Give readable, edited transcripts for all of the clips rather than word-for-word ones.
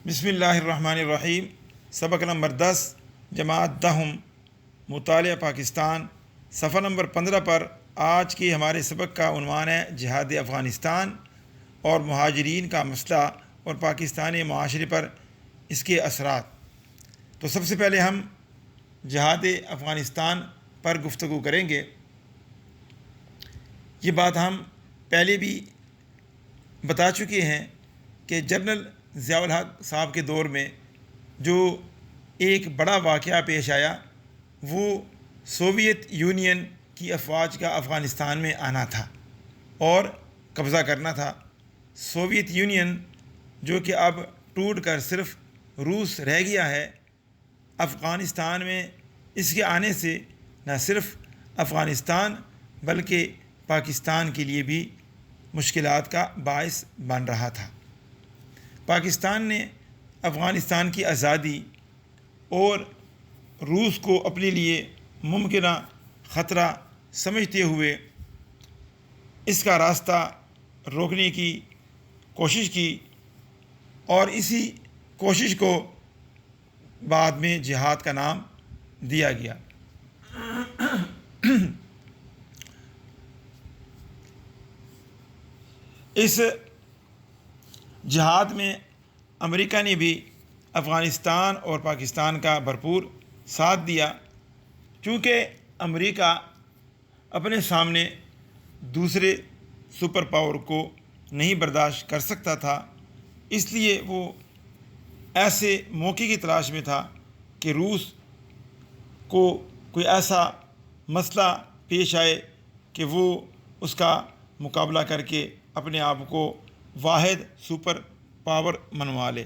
بسم اللہ الرحمن الرحیم۔ سبق نمبر 10، جماعت دہم، مطالعہ پاکستان، صفحہ نمبر 15 پر آج کی ہمارے سبق کا عنوان ہے جہاد افغانستان اور مہاجرین کا مسئلہ اور پاکستانی معاشرے پر اس کے اثرات۔ تو سب سے پہلے ہم جہاد افغانستان پر گفتگو کریں گے۔ یہ بات ہم پہلے بھی بتا چکے ہیں کہ جنرل ضیاء الحق صاحب کے دور میں جو ایک بڑا واقعہ پیش آیا وہ سوویت یونین کی افواج کا افغانستان میں آنا تھا اور قبضہ کرنا تھا۔ سوویت یونین جو کہ اب ٹوٹ کر صرف روس رہ گیا ہے، افغانستان میں اس کے آنے سے نہ صرف افغانستان بلکہ پاکستان کے لیے بھی مشکلات کا باعث بن رہا تھا۔ پاکستان نے افغانستان کی آزادی اور روس کو اپنے لیے ممکنہ خطرہ سمجھتے ہوئے اس کا راستہ روکنے کی کوشش کی، اور اسی کوشش کو بعد میں جہاد کا نام دیا گیا۔ اس جہاد میں امریکہ نے بھی افغانستان اور پاکستان کا بھرپور ساتھ دیا۔ چونکہ امریکہ اپنے سامنے دوسرے سپر پاور کو نہیں برداشت کر سکتا تھا، اس لیے وہ ایسے موقع کی تلاش میں تھا کہ روس کو کوئی ایسا مسئلہ پیش آئے کہ وہ اس کا مقابلہ کر کے اپنے آپ کو واحد سپر پاور منوا لے۔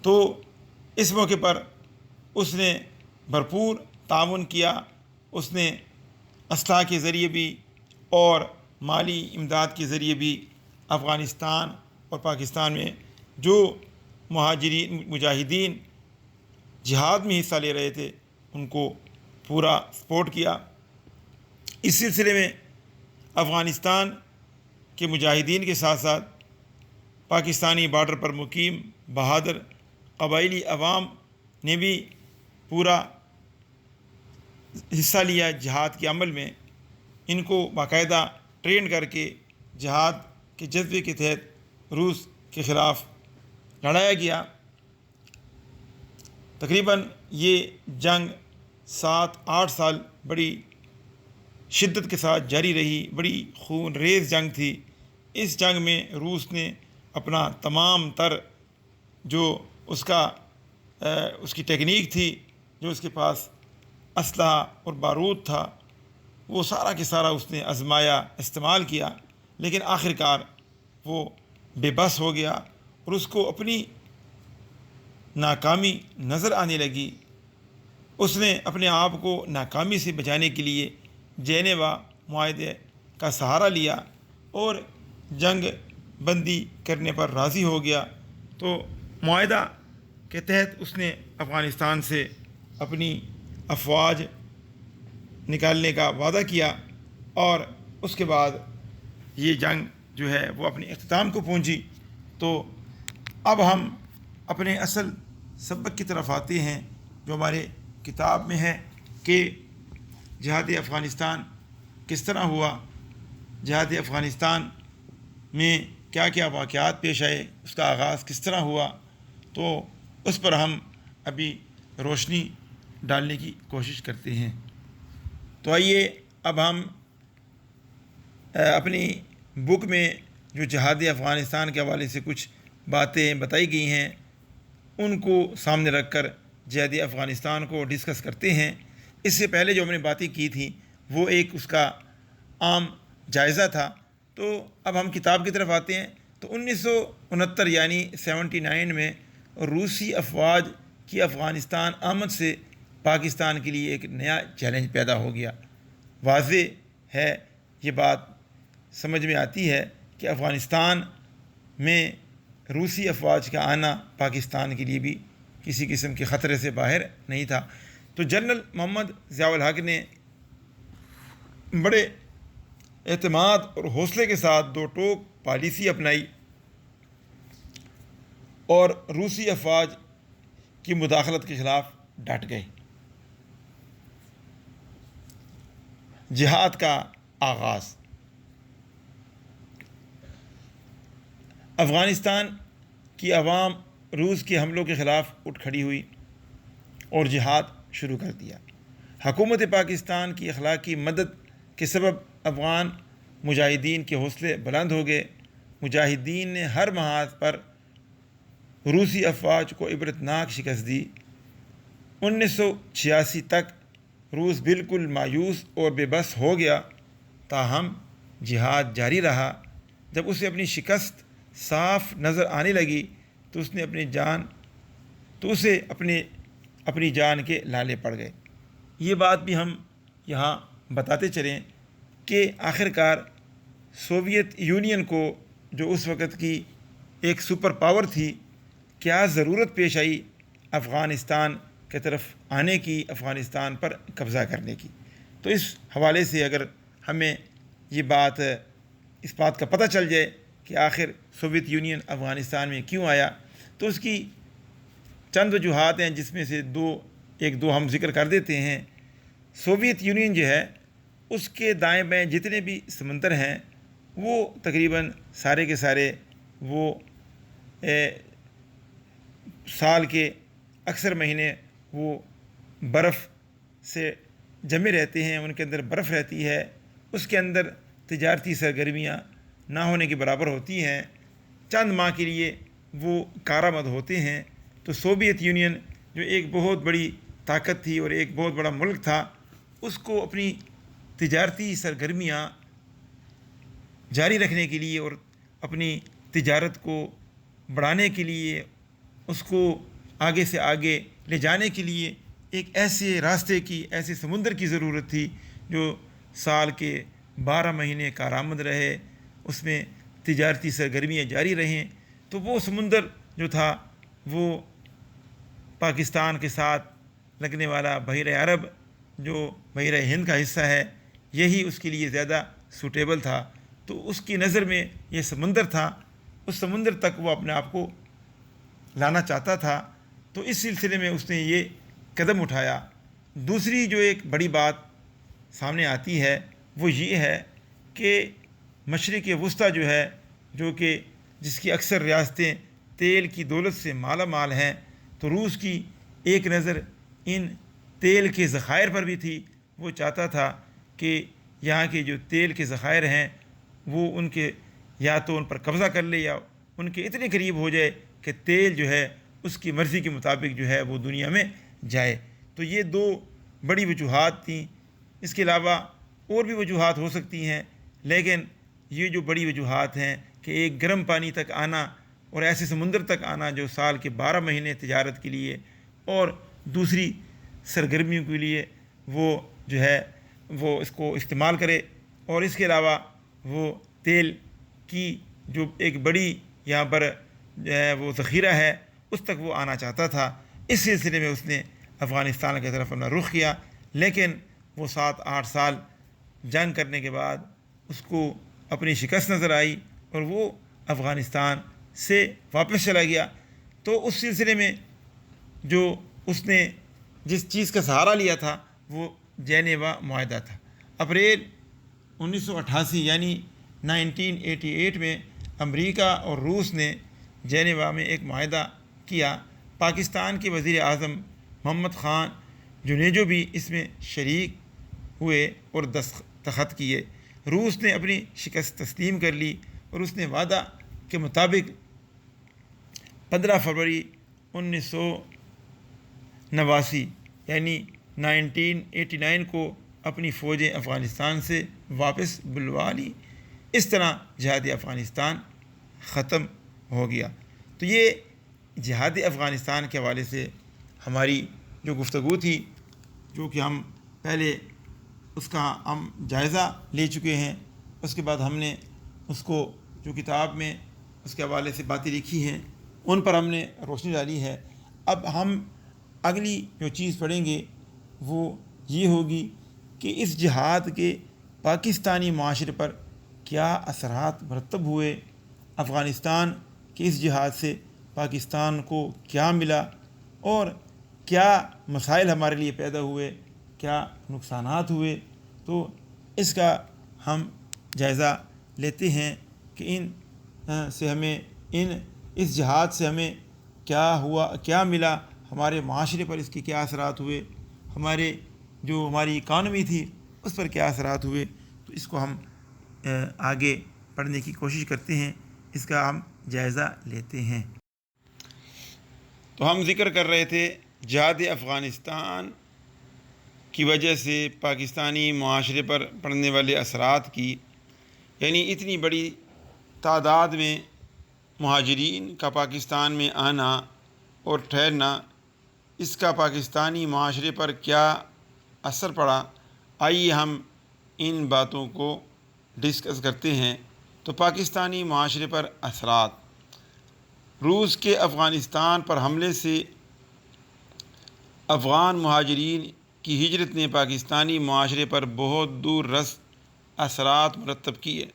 تو اس موقع پر اس نے بھرپور تعاون کیا۔ اس نے اسلحہ کے ذریعے بھی اور مالی امداد کے ذریعے بھی افغانستان اور پاکستان میں جو مجاہدین جہاد میں حصہ لے رہے تھے ان کو پورا سپورٹ کیا۔ اس سلسلے میں افغانستان کے مجاہدین کے ساتھ ساتھ پاکستانی بارڈر پر مقیم بہادر قبائلی عوام نے بھی پورا حصہ لیا جہاد کے عمل میں۔ ان کو باقاعدہ ٹرین کر کے جہاد کے جذبے کے تحت روس کے خلاف لڑایا گیا۔ تقریباً یہ جنگ 7-8 سال بڑی شدت کے ساتھ جاری رہی، بڑی خون ریز جنگ تھی۔ اس جنگ میں روس نے اپنا تمام تر جو اس کی ٹیکنیک تھی، جو اس کے پاس اسلحہ اور بارود تھا، وہ سارا کے سارا اس نے آزمایا، استعمال کیا، لیکن آخرکار وہ بے بس ہو گیا اور اس کو اپنی ناکامی نظر آنے لگی۔ اس نے اپنے آپ کو ناکامی سے بچانے کے لیے جنیوا معاہدے کا سہارا لیا اور جنگ بندی کرنے پر راضی ہو گیا۔ تو معاہدہ کے تحت اس نے افغانستان سے اپنی افواج نکالنے کا وعدہ کیا، اور اس کے بعد یہ جنگ جو ہے وہ اپنے اختتام کو پہنچی۔ تو اب ہم اپنے اصل سبق کی طرف آتے ہیں جو ہمارے کتاب میں ہے کہ جہاد افغانستان کس طرح ہوا، جہاد افغانستان میں کیا کیا واقعات پیش آئے، اس کا آغاز کس طرح ہوا۔ تو اس پر ہم ابھی روشنی ڈالنے کی کوشش کرتے ہیں۔ تو آئیے اب ہم اپنی بک میں جو جہاد افغانستان کے حوالے سے کچھ باتیں بتائی گئی ہیں ان کو سامنے رکھ کر جہاد افغانستان کو ڈسکس کرتے ہیں۔ اس سے پہلے جو ہم نے باتیں کی تھیں وہ ایک اس کا عام جائزہ تھا۔ تو اب ہم کتاب کی طرف آتے ہیں۔ تو 1969 یعنی 79 میں روسی افواج کی افغانستان آمد سے پاکستان کے لیے ایک نیا چیلنج پیدا ہو گیا۔ واضح ہے، یہ بات سمجھ میں آتی ہے کہ افغانستان میں روسی افواج کا آنا پاکستان کے لیے بھی کسی قسم کے خطرے سے باہر نہیں تھا۔ تو جنرل محمد ضیاء الحق نے بڑے اعتماد اور حوصلے کے ساتھ دو ٹوک پالیسی اپنائی۔ اور روسی افواج کی مداخلت کے خلاف ڈٹ گئے۔ جہاد کا آغاز۔ افغانستان کی عوام روس کے حملوں کے خلاف اٹھ کھڑی ہوئی اور جہاد شروع کر دیا۔ حکومت پاکستان کی اخلاقی مدد کے سبب افغان مجاہدین کے حوصلے بلند ہو گئے۔ مجاہدین نے ہر محاذ پر روسی افواج کو عبرتناک شکست دی۔ 1986 تک روس بالکل مایوس اور بے بس ہو گیا، تاہم جہاد جاری رہا۔ جب اسے اپنی شکست صاف نظر آنے لگی تو اسے اپنی جان کے لالے پڑ گئے۔ یہ بات بھی ہم یہاں بتاتے چلیں کہ آخرکار سوویت یونین کو، جو اس وقت کی ایک سپر پاور تھی، کیا ضرورت پیش آئی افغانستان کی طرف آنے کی، افغانستان پر قبضہ کرنے کی۔ تو اس حوالے سے اگر ہمیں اس بات کا پتہ چل جائے کہ آخر سوویت یونین افغانستان میں کیوں آیا، تو اس کی چند وجوہات ہیں، جس میں سے ایک دو ہم ذکر کر دیتے ہیں۔ سوویت یونین جو ہے، اس کے دائیں بائیں جتنے بھی سمندر ہیں وہ تقریباً سارے کے سارے وہ سال کے اکثر مہینے وہ برف سے جمے رہتے ہیں، ان کے اندر برف رہتی ہے، اس کے اندر تجارتی سرگرمیاں نہ ہونے کے برابر ہوتی ہیں، چند ماہ کے لیے وہ کارآمد ہوتے ہیں۔ تو سوویت یونین جو ایک بہت بڑی طاقت تھی اور ایک بہت بڑا ملک تھا، اس کو اپنی تجارتی سرگرمیاں جاری رکھنے کے لیے اور اپنی تجارت کو بڑھانے کے لیے، اس کو آگے سے آگے لے جانے کے لیے ایک ایسے راستے کی، ایسے سمندر کی ضرورت تھی جو سال کے 12 مہینے کارآمد رہے، اس میں تجارتی سرگرمیاں جاری رہیں۔ تو وہ سمندر جو تھا وہ پاکستان کے ساتھ لگنے والا بحیرہ عرب، جو بحیرہ ہند کا حصہ ہے، یہی اس کے لیے زیادہ سوٹیبل تھا۔ تو اس کی نظر میں یہ سمندر تھا، اس سمندر تک وہ اپنے آپ کو لانا چاہتا تھا۔ تو اس سلسلے میں اس نے یہ قدم اٹھایا۔ دوسری جو ایک بڑی بات سامنے آتی ہے وہ یہ ہے کہ مشرق وسطیٰ جو ہے، جس کی اکثر ریاستیں تیل کی دولت سے مالا مال ہیں، تو روس کی ایک نظر ان تیل کے ذخائر پر بھی تھی۔ وہ چاہتا تھا کہ یہاں کے جو تیل کے ذخائر ہیں وہ یا تو ان پر قبضہ کر لے یا ان کے اتنے قریب ہو جائے کہ تیل جو ہے اس کی مرضی کے مطابق جو ہے وہ دنیا میں جائے۔ تو یہ دو بڑی وجوہات تھیں۔ اس کے علاوہ اور بھی وجوہات ہو سکتی ہیں، لیکن یہ جو بڑی وجوہات ہیں کہ ایک گرم پانی تک آنا اور ایسے سمندر تک آنا جو سال کے 12 مہینے تجارت کے لیے اور دوسری سرگرمیوں کے لیے وہ جو ہے وہ اس کو استعمال کرے، اور اس کے علاوہ وہ تیل کی جو ایک بڑی یہاں پر جو ہے وہ ذخیرہ ہے، اس تک وہ آنا چاہتا تھا۔ اس سلسلے میں اس نے افغانستان کی طرف اپنا رخ کیا، لیکن وہ 7-8 سال جنگ کرنے کے بعد اس کو اپنی شکست نظر آئی اور وہ افغانستان سے واپس چلا گیا۔ تو اس سلسلے میں جو اس نے جس چیز کا سہارا لیا تھا وہ جنیوا معاہدہ تھا۔ اپریل 1988 یعنی 1988 میں امریکہ اور روس نے جنیوا میں ایک معاہدہ کیا۔ پاکستان کے وزیر اعظم محمد خان جونیجو بھی اس میں شریک ہوئے اور دستخط کیے۔ روس نے اپنی شکست تسلیم کر لی اور اس نے وعدہ کے مطابق 15 فروری 1989 یعنی 1989 کو اپنی فوجیں افغانستان سے واپس بلوا لی۔ اس طرح جہاد افغانستان ختم ہو گیا۔ تو یہ جہاد افغانستان کے حوالے سے ہماری جو گفتگو تھی، جو کہ ہم پہلے اس کا ہم جائزہ لے چکے ہیں، اس کے بعد ہم نے اس کو جو کتاب میں اس کے حوالے سے باتیں لکھی ہیں ان پر ہم نے روشنی ڈالی ہے۔ اب ہم اگلی جو چیز پڑھیں گے وہ یہ ہوگی کہ اس جہاد کے پاکستانی معاشرے پر کیا اثرات مرتب ہوئے، افغانستان کے اس جہاد سے پاکستان کو کیا ملا اور کیا مسائل ہمارے لیے پیدا ہوئے، کیا نقصانات ہوئے، تو اس کا ہم جائزہ لیتے ہیں کہ سے ہمیں اس جہاد سے ہمیں کیا ہوا، کیا ملا، ہمارے معاشرے پر اس کے کیا اثرات ہوئے، ہماری اکانومی تھی اس پر کیا اثرات ہوئے. تو اس کو ہم آگے پڑھنے کی کوشش کرتے ہیں، اس کا ہم جائزہ لیتے ہیں. تو ہم ذکر کر رہے تھے جہاد افغانستان کی وجہ سے پاکستانی معاشرے پر پڑنے والے اثرات کی، یعنی اتنی بڑی تعداد میں مہاجرین کا پاکستان میں آنا اور ٹھہرنا، اس کا پاکستانی معاشرے پر کیا اثر پڑا. آئیے ہم ان باتوں کو ڈسکس کرتے ہیں. تو پاکستانی معاشرے پر اثرات: روس کے افغانستان پر حملے سے افغان مہاجرین کی ہجرت نے پاکستانی معاشرے پر بہت دور رس اثرات مرتب کیے.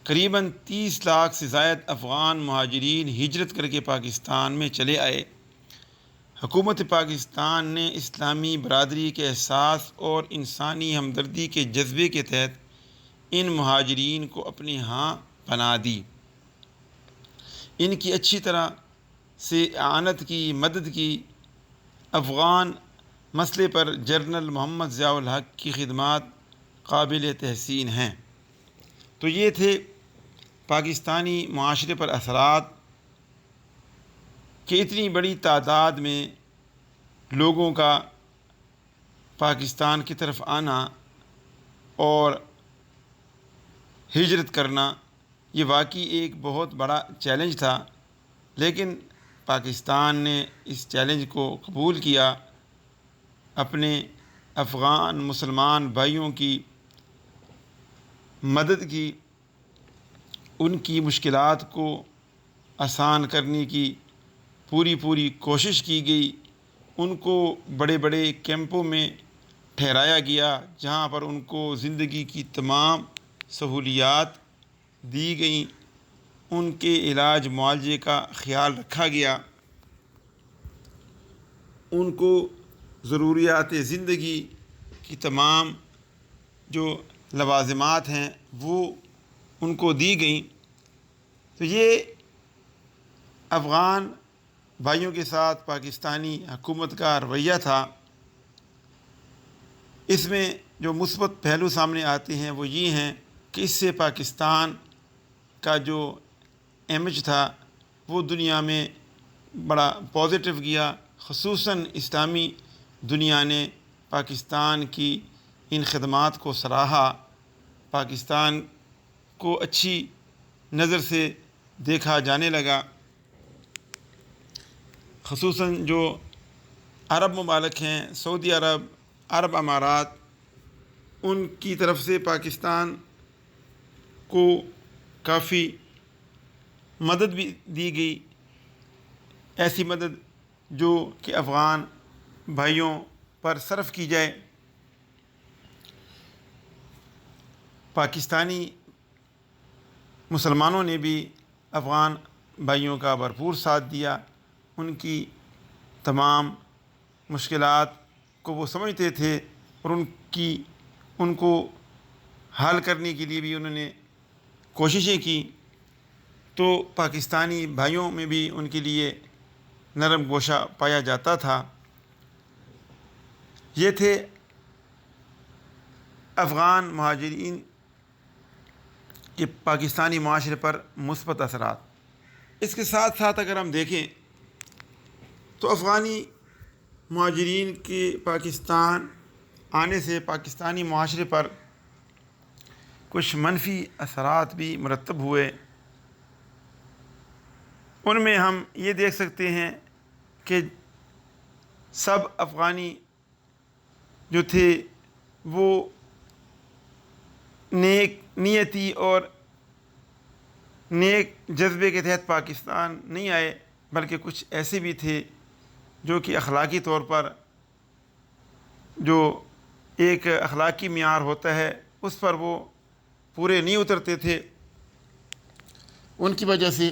قریباً 30 لاکھ سے زائد افغان مہاجرین ہجرت کر کے پاکستان میں چلے آئے. حکومت پاکستان نے اسلامی برادری کے احساس اور انسانی ہمدردی کے جذبے کے تحت ان مہاجرین کو اپنے ہاں پناہ دی، ان کی اچھی طرح سے اعانت کی، مدد کی. افغان مسئلے پر جنرل محمد ضیاء الحق کی خدمات قابل تحسین ہیں. تو یہ تھے پاکستانی معاشرے پر اثرات کہ اتنی بڑی تعداد میں لوگوں کا پاکستان کی طرف آنا اور ہجرت کرنا، یہ واقعی ایک بہت بڑا چیلنج تھا، لیکن پاکستان نے اس چیلنج کو قبول کیا، اپنے افغان مسلمان بھائیوں کی مدد کی، ان کی مشکلات کو آسان کرنے کی پوری کوشش کی گئی. ان کو بڑے بڑے کیمپوں میں ٹھہرایا گیا جہاں پر ان کو زندگی کی تمام سہولیات دی گئیں، ان کے علاج معالجے کا خیال رکھا گیا، ان کو ضروریات زندگی کی تمام جو لوازمات ہیں وہ ان کو دی گئیں. تو یہ افغان بھائیوں کے ساتھ پاکستانی حکومت کا رویہ تھا. اس میں جو مثبت پہلو سامنے آتے ہیں وہ یہ ہیں کہ اس سے پاکستان کا جو امیج تھا وہ دنیا میں بڑا پازیٹیو گیا. خصوصاً اسلامی دنیا نے پاکستان کی ان خدمات کو سراہا، پاکستان کو اچھی نظر سے دیکھا جانے لگا. خصوصاً جو عرب ممالک ہیں، سعودی عرب، عرب امارات، ان کی طرف سے پاکستان کو کافی مدد بھی دی گئی، ایسی مدد جو کہ افغان بھائیوں پر صرف کی جائے. پاکستانی مسلمانوں نے بھی افغان بھائیوں کا بھرپور ساتھ دیا. ان کی تمام مشکلات کو وہ سمجھتے تھے اور ان کو حل کرنے کے لیے بھی انہوں نے کوششیں کی. تو پاکستانی بھائیوں میں بھی ان کے لیے نرم گوشہ پایا جاتا تھا. یہ تھے افغان مہاجرین کے پاکستانی معاشرے پر مثبت اثرات. اس کے ساتھ ساتھ اگر ہم دیکھیں تو افغانی مہاجرین کے پاکستان آنے سے پاکستانی معاشرے پر کچھ منفی اثرات بھی مرتب ہوئے. ان میں ہم یہ دیکھ سکتے ہیں کہ سب افغانی جو تھے وہ نیک نیتی اور نیک جذبے کے تحت پاکستان نہیں آئے، بلکہ کچھ ایسے بھی تھے جو کہ اخلاقی طور پر جو ایک اخلاقی معیار ہوتا ہے اس پر وہ پورے نہیں اترتے تھے. ان کی وجہ سے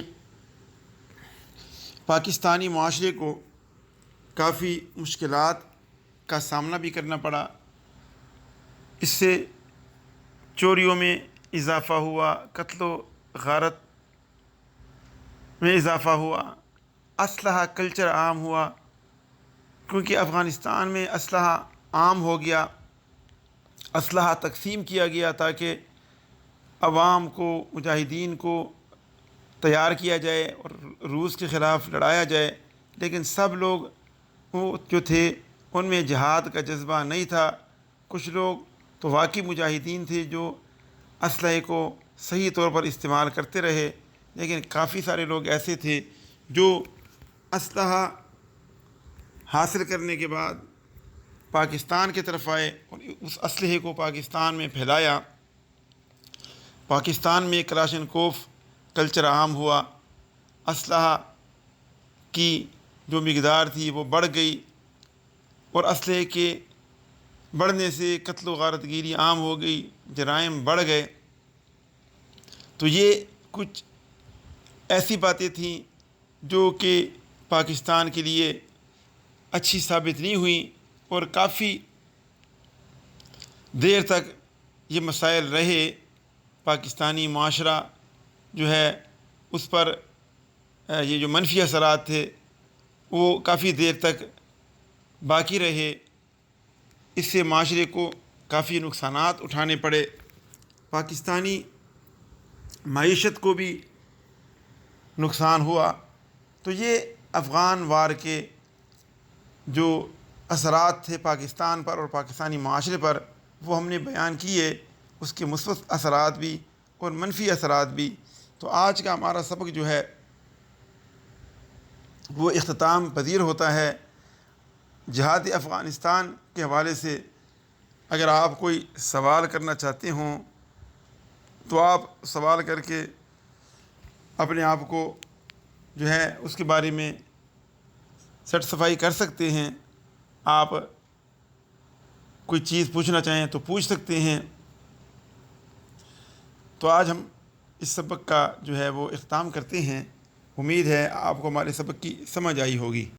پاکستانی معاشرے کو کافی مشکلات کا سامنا بھی کرنا پڑا۔ اس سے چوریوں میں اضافہ ہوا، قتل و غارت میں اضافہ ہوا، اسلحہ کلچر عام ہوا، کیونکہ افغانستان میں اسلحہ عام ہو گیا، اسلحہ تقسیم کیا گیا تاکہ عوام کو، مجاہدین کو تیار کیا جائے اور روس کے خلاف لڑایا جائے، لیکن سب لوگ وہ جو تھے ان میں جہاد کا جذبہ نہیں تھا۔ کچھ لوگ تو واقعی مجاہدین تھے جو اسلحے کو صحیح طور پر استعمال کرتے رہے، لیکن کافی سارے لوگ ایسے تھے جو اسلحہ حاصل کرنے کے بعد پاکستان کی طرف آئے اور اس اسلحے کو پاکستان میں پھیلایا۔ پاکستان میں کلاشنکوف کلچر عام ہوا، اسلحہ کی جو مقدار تھی وہ بڑھ گئی، اور اسلحے کے بڑھنے سے قتل و غارت گیری عام ہو گئی، جرائم بڑھ گئے۔ تو یہ کچھ ایسی باتیں تھیں جو کہ پاکستان کے لیے اچھی ثابت نہیں ہوئیں، اور کافی دیر تک یہ مسائل رہے۔ پاکستانی معاشرہ جو ہے اس پر یہ جو منفی اثرات تھے وہ کافی دیر تک باقی رہے۔ اس سے معاشرے کو کافی نقصانات اٹھانے پڑے، پاکستانی معیشت کو بھی نقصان ہوا۔ تو یہ افغان وار کے جو اثرات تھے پاکستان پر اور پاکستانی معاشرے پر، وہ ہم نے بیان کیے، اس کے مثبت اثرات بھی اور منفی اثرات بھی۔ تو آج کا ہمارا سبق جو ہے وہ اختتام پذیر ہوتا ہے۔ جہاد افغانستان کے حوالے سے اگر آپ کوئی سوال کرنا چاہتے ہوں تو آپ سوال کر کے اپنے آپ کو جو ہے اس کے بارے میں سیٹسفائی کر سکتے ہیں۔ آپ کوئی چیز پوچھنا چاہیں تو پوچھ سکتے ہیں۔ تو آج ہم اس سبق کا جو ہے وہ اختتام کرتے ہیں۔ امید ہے آپ کو ہمارے سبق کی سمجھ آئی ہوگی۔